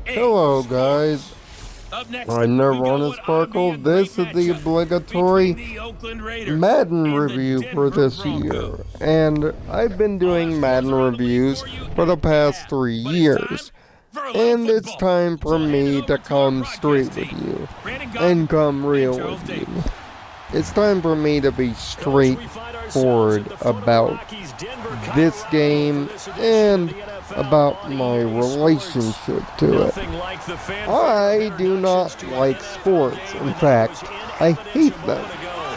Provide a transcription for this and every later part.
Hello, guys. I'm Nirvana Sparkle. This is the obligatory Madden review for this year. And I've been doing Madden reviews for the past 3 years. And it's time for me to come straight with you and come real with you. It's time for me to be straightforward about this game and about my relationship to it. I do not like sports. In fact, I hate them.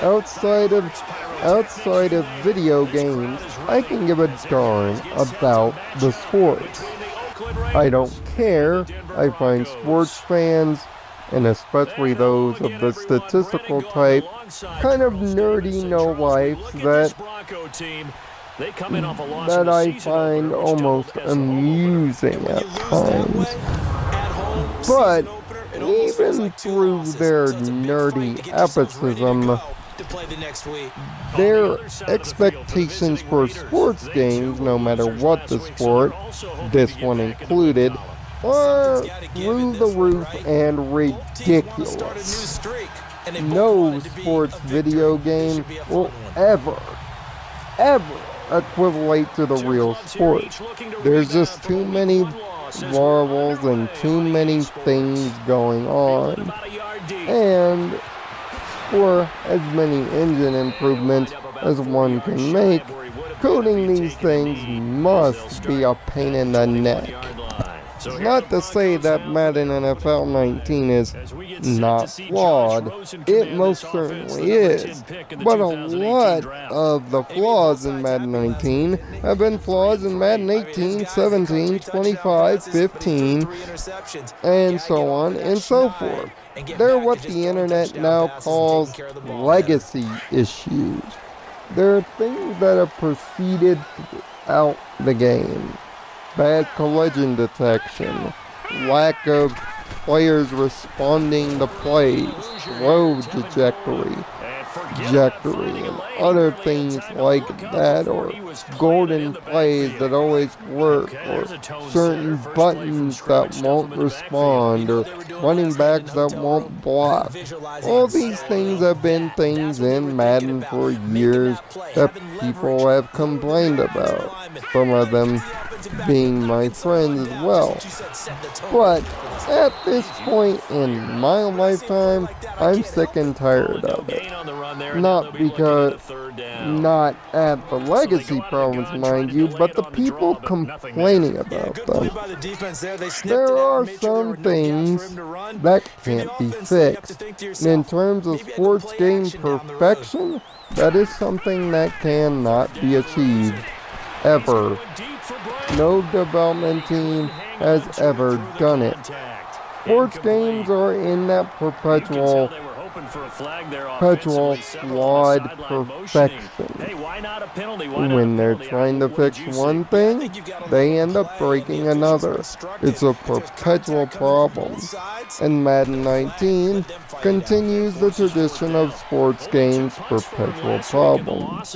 Outside of video games, I can give a darn about the sports. I don't care. I find sports fans, and especially those of the statistical type, kind of nerdy no-lifes that I find almost amusing at times. But even through their nerdy epicism, their expectations for sports games, no matter what the sport, this one included, are through the roof and ridiculous. No sports video game will ever equivalent to the real sport. There's just too many marvels and too many things going on. And for as many engine improvements as one can make, coding these things must be a pain in the neck. It's not to say that Madden NFL 19 is not flawed. It most certainly is. But a lot of the flaws in Madden 19 have been flaws in Madden 18, 17, 25, 15, and so on and so forth. They're what the internet now calls legacy issues. They're things that have proceeded throughout the game. Bad collision detection, lack of players responding to plays, slow trajectory, and other things like that, or golden plays that always work, or certain buttons that won't respond, or running backs that won't block. All these things have been things in Madden for years that people have complained about. Some of them being my friends as well. But at this point in my lifetime, I'm sick and tired of it. Not at the legacy problems, mind you, but the people complaining about them. There are some things that can't be fixed. And in terms of sports game perfection, that is something that cannot be achieved. Ever. No development team has ever done it. Sports games are in that perpetual flawed perfection. When they're trying to fix one thing, they end up breaking another. It's a perpetual problem. And Madden 19 continues the tradition of sports games' perpetual problems.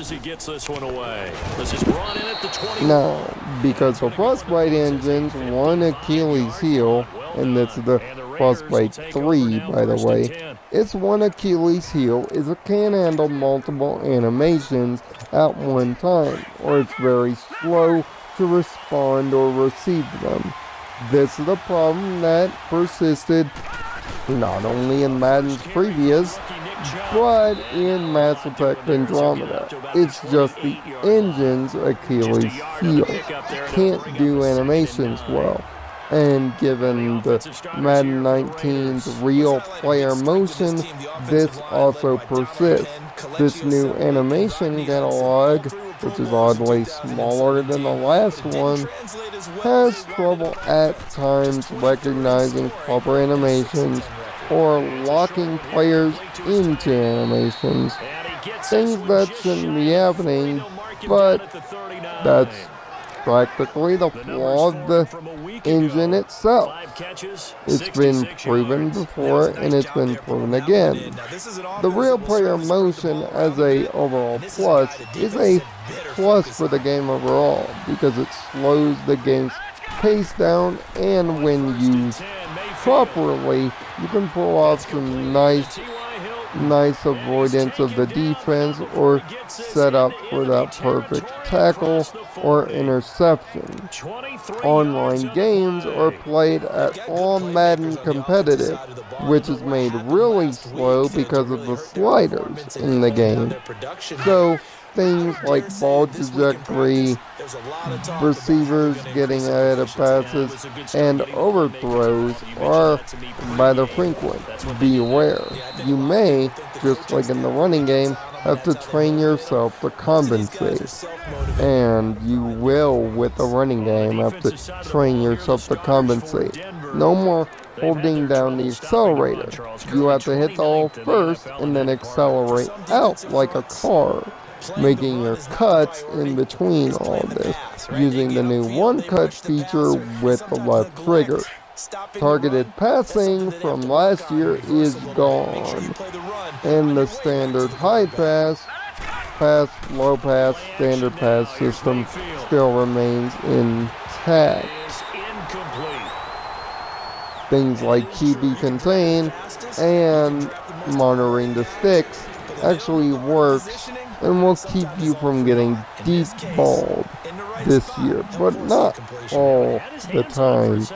Now, because the Frostbite engine's one Achilles heel, and it's the Frostbite 3, by the way, its one Achilles heel is it can't handle multiple animations at one time, or it's very slow to respond or receive them. This is a problem that persisted not only in Madden's previous, but in Mass Effect Andromeda. It's just the engine's Achilles heel. Can't do animations well. And given the Madden 19's real player motion, this also persists. This new animation catalog, which is oddly smaller than the last one, has trouble at times recognizing proper animations or locking players into animations. Things that shouldn't be happening, but that's practically the flaw of the engine itself. It's been proven before and it's been proven again. The real player motion as a overall plus is a plus for the game overall because it slows the game's pace down, and when you properly, you can pull off some nice avoidance of the defense or set up for that perfect tackle or interception. Online games are played at all Madden competitive, which is made really slow because of the sliders in the game. So things like ball trajectory, receivers getting ahead of passes, and overthrows are rather frequent. Beware, you may, just like in the running game, have to train yourself to compensate. And you will, with the running game, have to train yourself to compensate. No more holding down the accelerator. You have to hit the hole first and then accelerate out like a car, making your cuts in between all this, using the new one-cut feature with the left trigger. Targeted passing from last year is gone, and the standard high pass, low pass, standard pass system still remains intact. Things like QB contain and monitoring the sticks actually works and will keep you from getting deep balled this year, but not all the time.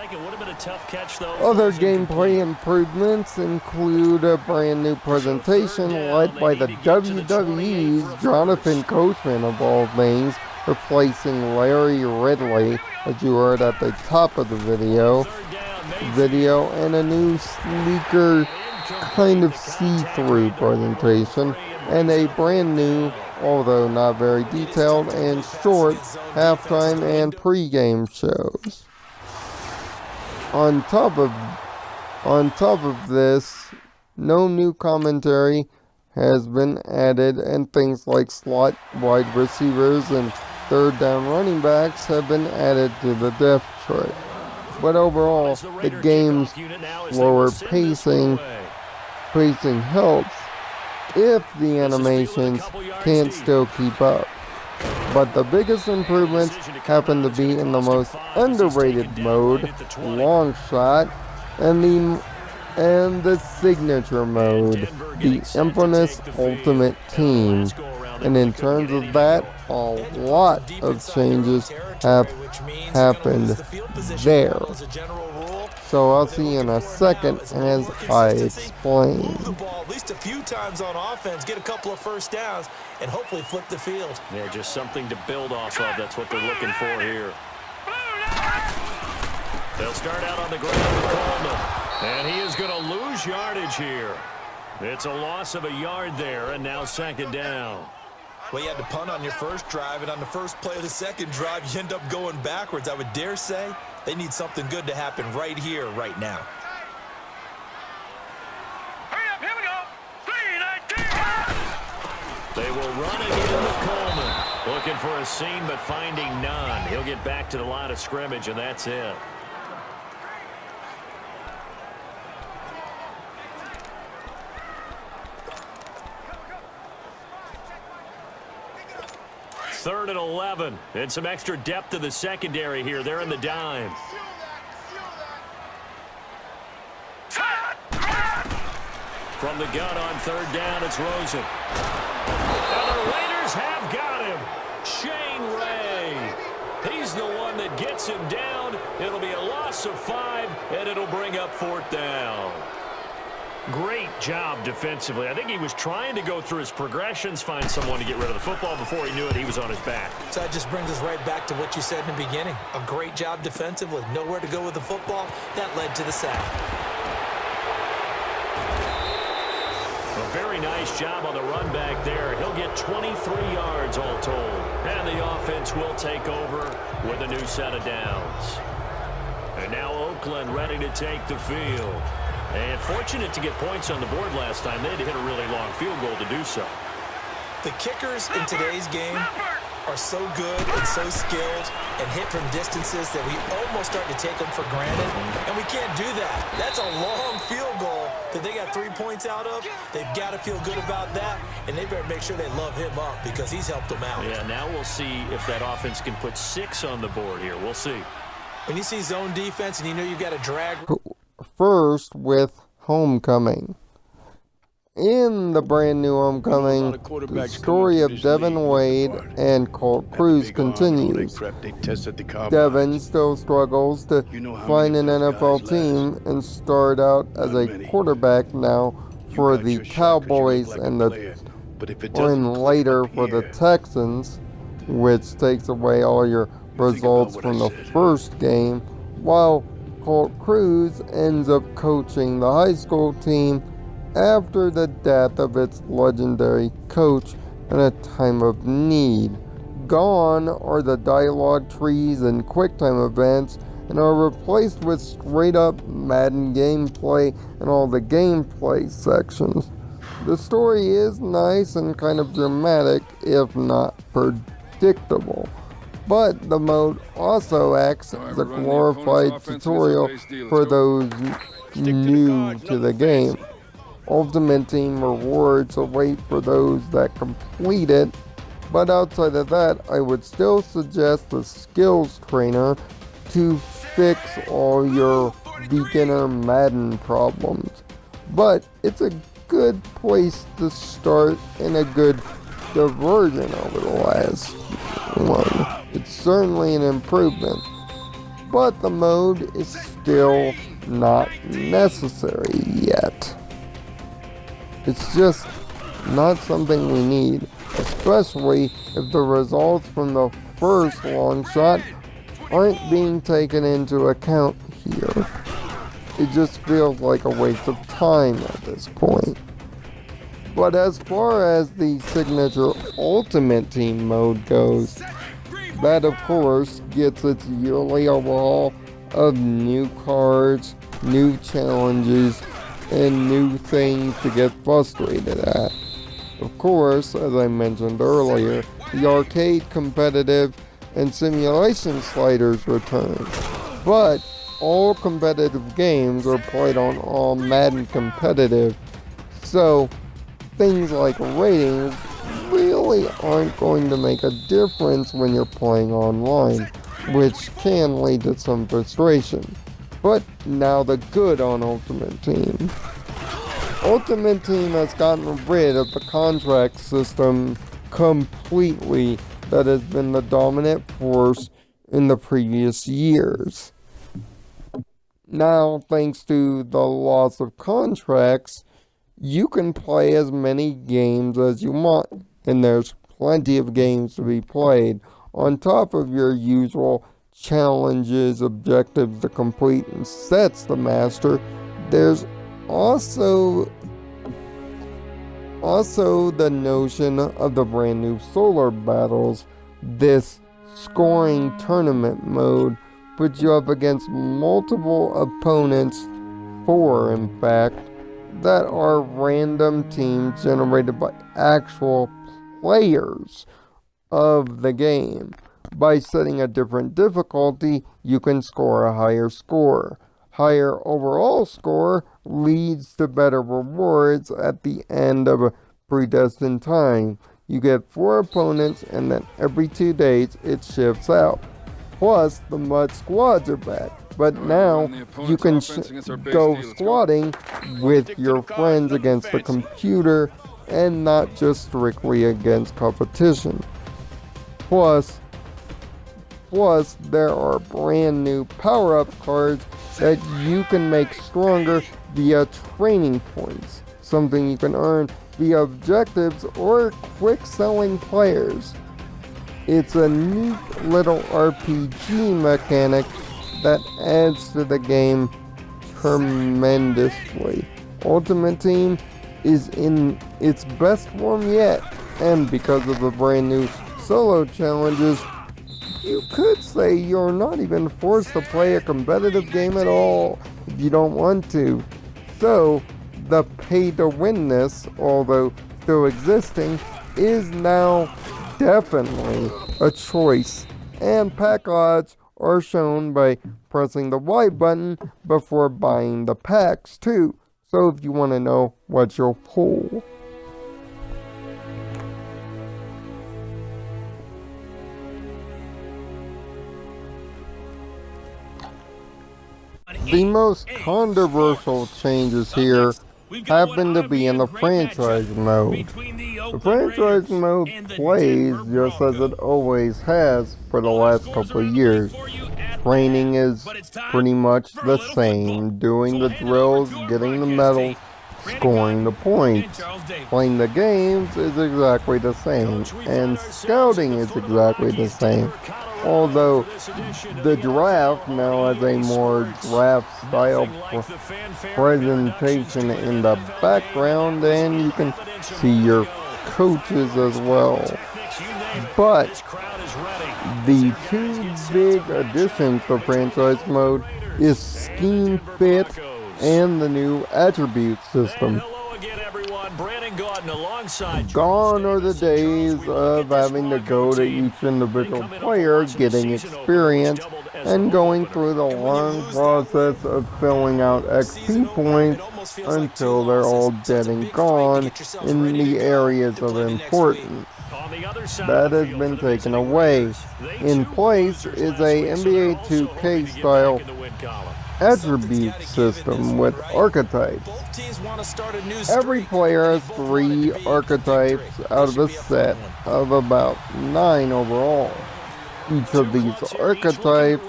Other gameplay improvements include a brand new presentation led by the WWE's Jonathan Coachman of all things, replacing Larry Ridley, as you heard at the top of the video, and a new sleeker kind of see-through presentation, and a brand new, although not very detailed and short, halftime and pre-game shows. On top of this, no new commentary has been added, and things like slot wide receivers and third down running backs have been added to the depth chart. But overall, the game's slower pacing helps if the animations can't still keep up. But the biggest improvements happen to be in the most underrated mode, long shot, and the signature mode, the infamous Ultimate Team. And in terms of that, a lot of changes have happened there. So I'll see you in a second as I explain. At least a few times on offense, get a couple of first downs, and hopefully flip the field. Yeah, just something to build off of. That's what they're looking for here. They'll start out on the ground with Coleman, and he is going to lose yardage here. It's a loss of a yard there, and now second down. Well, you had to punt on your first drive, and on the first play of the second drive, you end up going backwards. I would dare say they need something good to happen right here, right now. Hurry up, here we go. 3-19. They will run again with Coleman. Looking for a seam, but finding none. He'll get back to the line of scrimmage, and that's it. Third and 11, and some extra depth to the secondary here. They're in the dime. From the gun on third down, it's Rosen. And the Raiders have got him. Shane Ray. He's the one that gets him down. It'll be a loss of 5, and it'll bring up fourth down. Great job defensively. I think he was trying to go through his progressions, find someone to get rid of the football. Before he knew it, he was on his back. So that just brings us right back to what you said in the beginning. A great job defensively. Nowhere to go with the football. That led to the sack. A very nice job on the run back there. He'll get 23 yards all told. And the offense will take over with a new set of downs. And now Oakland ready to take the field. And fortunate to get points on the board last time. They had to hit a really long field goal to do so. The kickers in today's game are so good and so skilled and hit from distances that we almost start to take them for granted. And we can't do that. That's a long field goal that they got 3 points out of. They've got to feel good about that, and they better make sure they love him up because he's helped them out. Yeah, now we'll see if that offense can put 6 on the board here. We'll see. When you see zone defense and you know you've got a drag. first with Homecoming. In the brand new Homecoming, the story of Devin Wade and Colt Cruz continues. Devin still struggles to find an NFL team and start out as a quarterback now for the Cowboys and later for the Texans, which takes away all your results from the first game, while Colt Cruz ends up coaching the high school team after the death of its legendary coach in a time of need. Gone are the dialogue trees and QuickTime events, and are replaced with straight-up Madden gameplay and all the gameplay sections. The story is nice and kind of dramatic, if not predictable. But the mode also acts as a glorified tutorial for those new to the game. Ultimate Team rewards await for those that complete it, but outside of that, I would still suggest the skills trainer to fix all your beginner Madden problems. But it's a good place to start and a good diversion over the last one. It's certainly an improvement, but the mode is still not necessary yet. It's just not something we need, especially if the results from the first long shot aren't being taken into account here. It just feels like a waste of time at this point. But as far as the signature Ultimate Team mode goes, that of course gets its yearly overhaul of new cards, new challenges, and new things to get frustrated at. Of course, as I mentioned earlier, the arcade competitive and simulation sliders return. But all competitive games are played on all Madden competitive, so things like ratings really aren't going to make a difference when you're playing online, which can lead to some frustration. But now the good on Ultimate Team. Ultimate Team has gotten rid of the contract system completely that has been the dominant force in the previous years. Now, thanks to the loss of contracts, you can play as many games as you want, and there's plenty of games to be played, on top of your usual challenges, objectives to complete, and sets to master. There's also the notion of the brand new Solar Battles. This scoring tournament mode puts you up against multiple opponents, 4 in fact, that are random teams generated by actual players of the game. By setting a different difficulty, you can score a higher score. Higher overall score leads to better rewards at the end of a predestined time. You get 4 opponents, and then every 2 days it shifts out. Plus, the mud squads are back. But now you can go squatting with your friends against the computer and not just strictly against competition. Plus, there are brand new power-up cards that you can make stronger via training points, something you can earn via objectives or quick selling players. It's a neat little RPG mechanic that adds to the game tremendously. Ultimate Team is in its best form yet, and because of the brand new solo challenges, you could say you're not even forced to play a competitive game at all if you don't want to. So, the pay-to-winness, although still existing, is now definitely a choice. And pack odds are shown by pressing the Y button before buying the packs too. So if you want to know what you'll pull. The most controversial changes here happen to be in the franchise mode. The franchise mode plays just as it always has for the last couple of years. Training is pretty much the same, doing the drills, getting the medals, scoring the points. Playing the games is exactly the same, and scouting is exactly the same. Although the draft now has a more draft style presentation in the background, and you can see your coaches as well. But the two big additions to franchise mode is scheme fit and the new attribute system. Gone are the days of having to go to each individual player, getting experience, and going through the long process of filling out XP points until they're all dead and gone in the areas of importance. That has been taken away. In place is a NBA 2K style attribute system with archetypes. Every player has 3 archetypes out of a set of about 9 overall. Each of these archetypes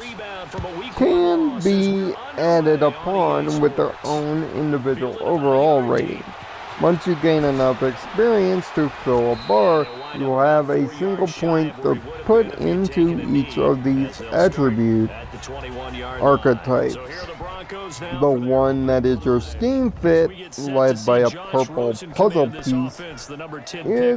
can be added upon with their own individual overall rating. Once you gain enough experience to fill a bar, you'll have a single point to put into each of these attribute archetypes. The one that is your scheme fit, led by a purple puzzle piece, is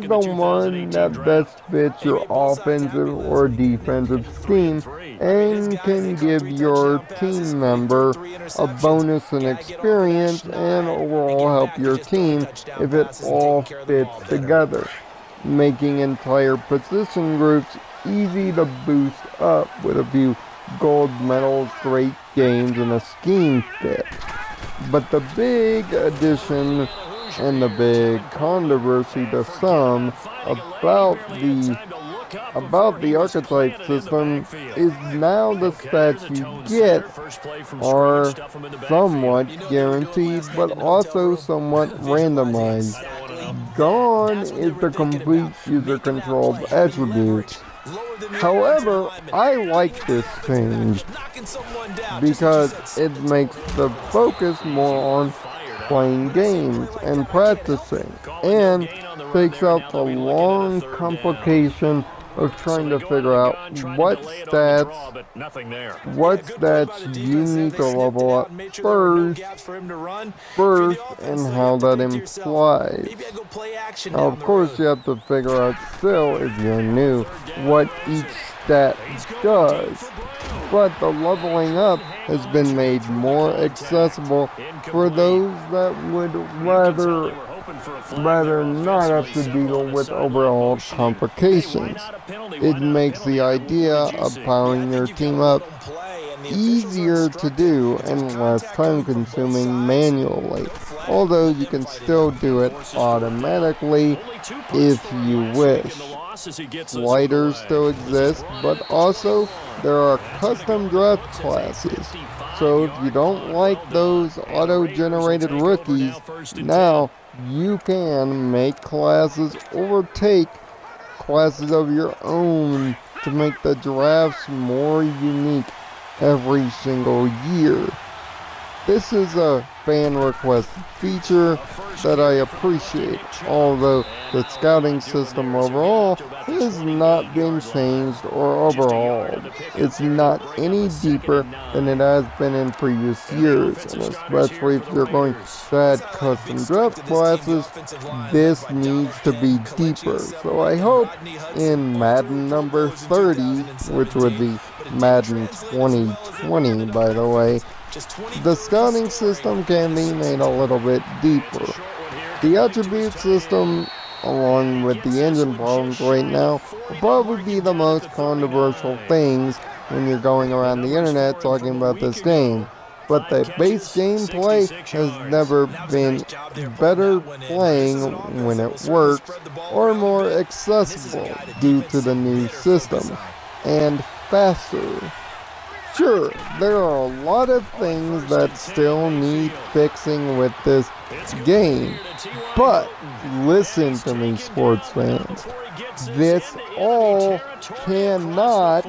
the one that best fits your offensive or defensive scheme and can give your team member a bonus in experience and overall help your team if it all fits together, making entire position groups easy to boost up with a few gold medals, great games, and a scheme fit. But the big addition and the big controversy to some about the archetype system is now the stats you get are somewhat guaranteed but also somewhat randomized. Gone is the complete user-controlled attributes. However, I like this change because it makes the focus more on playing games and practicing, and takes out the long complication of trying to figure out what stats you need to level up first, and how that implies. Now, of course, you have to figure out still, if you're new, what each stat does. But the leveling up has been made more accessible for those that would rather not have to deal with overall complications. It makes the idea of powering your team up easier to do and less time consuming manually, although you can still do it automatically if you wish. Sliders still exist, but also there are custom draft classes. So if you don't like those auto-generated rookies, now you can make classes or take classes of your own to make the drafts more unique every single year. This is a fan requested feature that I appreciate, although the scouting system overall has not been changed or overhauled. It's not any deeper than it has been in previous years, and especially if you're going to add custom draft classes, this needs to be deeper. So I hope in Madden number 30, which would be Madden 2020 by the way, the scouting system can be made a little bit deeper. The attribute system, along with the engine problems right now, will probably be the most controversial things when you're going around the internet talking about this game. But the base gameplay has never been better playing when it works, or more accessible due to the new system, and faster. Sure, there are a lot of things that still need fixing with this game, but listen to me, sports fans. This all cannot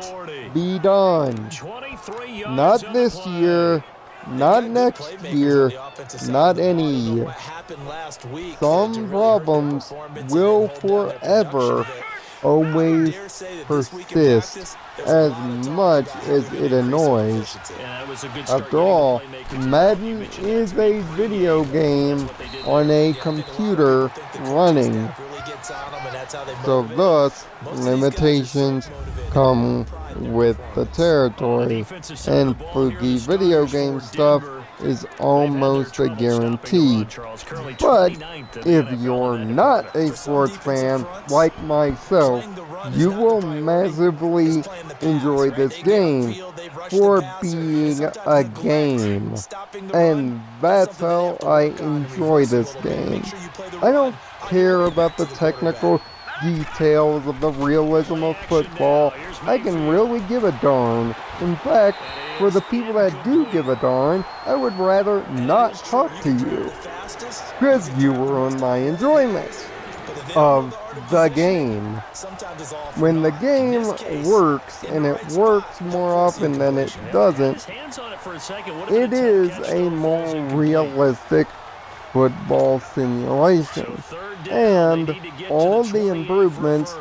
be done. Not this year, not next year, not any year. Some problems will forever always persist as much as it annoys. After all, Madden is a video game on a computer running. So thus, limitations come with the territory, and fluky video game stuff is almost a guarantee. But if you're not a sports fan like myself, you will massively enjoy this game for being a game. And that's how I enjoy this game. I don't care about the technical details of the realism of football. I can really give a darn. In fact, for the people that do give a darn, I would rather not talk to you, because you ruin my enjoyment of the game. When the game works, and it works more often than it doesn't, it is a more realistic football simulation. And all the improvements,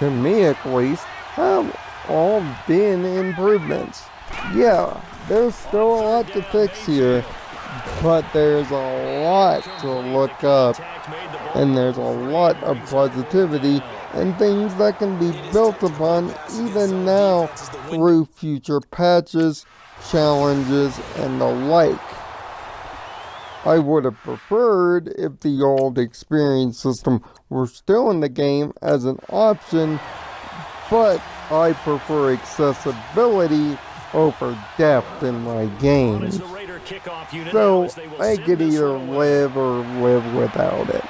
to me at least, have all been improvements. Yeah, there's still a lot to fix here, but there's a lot to look up, and there's a lot of positivity and things that can be built upon even now through future patches, challenges, and the like. I would have preferred if the old experience system were still in the game as an option, but I prefer accessibility over depth in my games. So I could either live or live without it.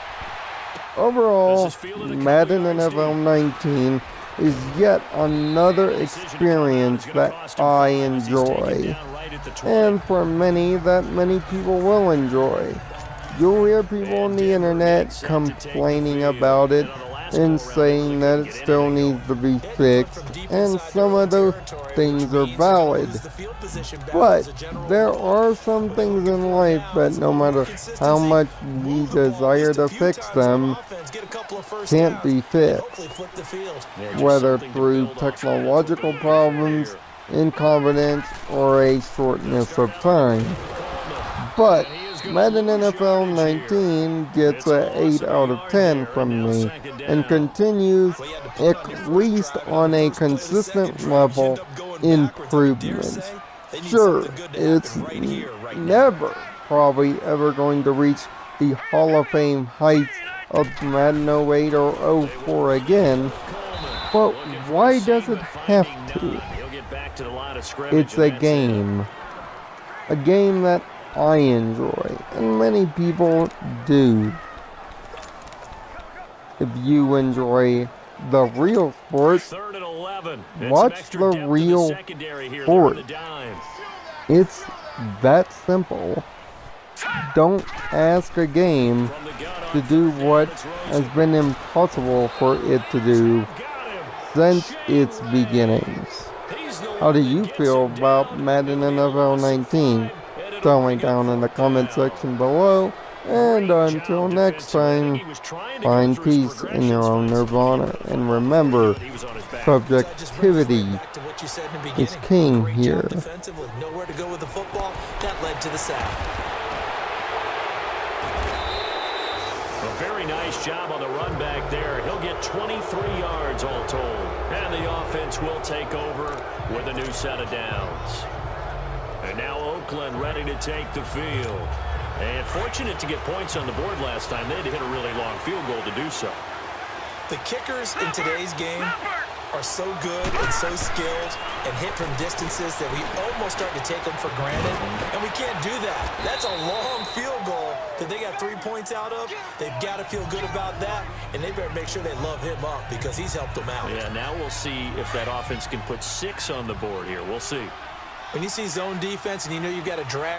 Overall, Madden NFL 19 is yet another experience that I enjoy, and for many that many people will enjoy. You'll hear people on the internet complaining about it and saying that it still needs to be fixed, and some of those things are valid. But there are some things in life that no matter how much we desire to fix them, can't be fixed. Whether through technological problems, incompetence, or a shortness of time. But Madden NFL 19 gets an 8 out of 10 from me and continues, at least on a consistent level, improvements. Sure, it's never probably ever going to reach the Hall of Fame heights of Madden 08 or 04 again, but why does it have to? It's a game that I enjoy, and many people do. If you enjoy the real sports, watch the real sport. It's that simple. Don't ask a game to do what has been impossible for it to do since its beginnings. How do you feel about Madden NFL 19? Tell me down in the comment section below, and until next time, find peace in your own nirvana, and remember, subjectivity is king here. Nowhere to go with the football, that led to the sack. A very nice job on the run back there. He'll get 23 yards all told, and the offense will take over with a new set of downs. And now Oakland ready to take the field. And fortunate to get points on the board last time. They had to hit a really long field goal to do so. The kickers in today's game are so good and so skilled and hit from distances that we almost start to take them for granted. And we can't do that. That's a long field goal that they got 3 points out of. They've got to feel good about that, and they better make sure they love him up because he's helped them out. Yeah, now we'll see if that offense can put 6 on the board here. We'll see. When you see zone defense and you know you've got a drag.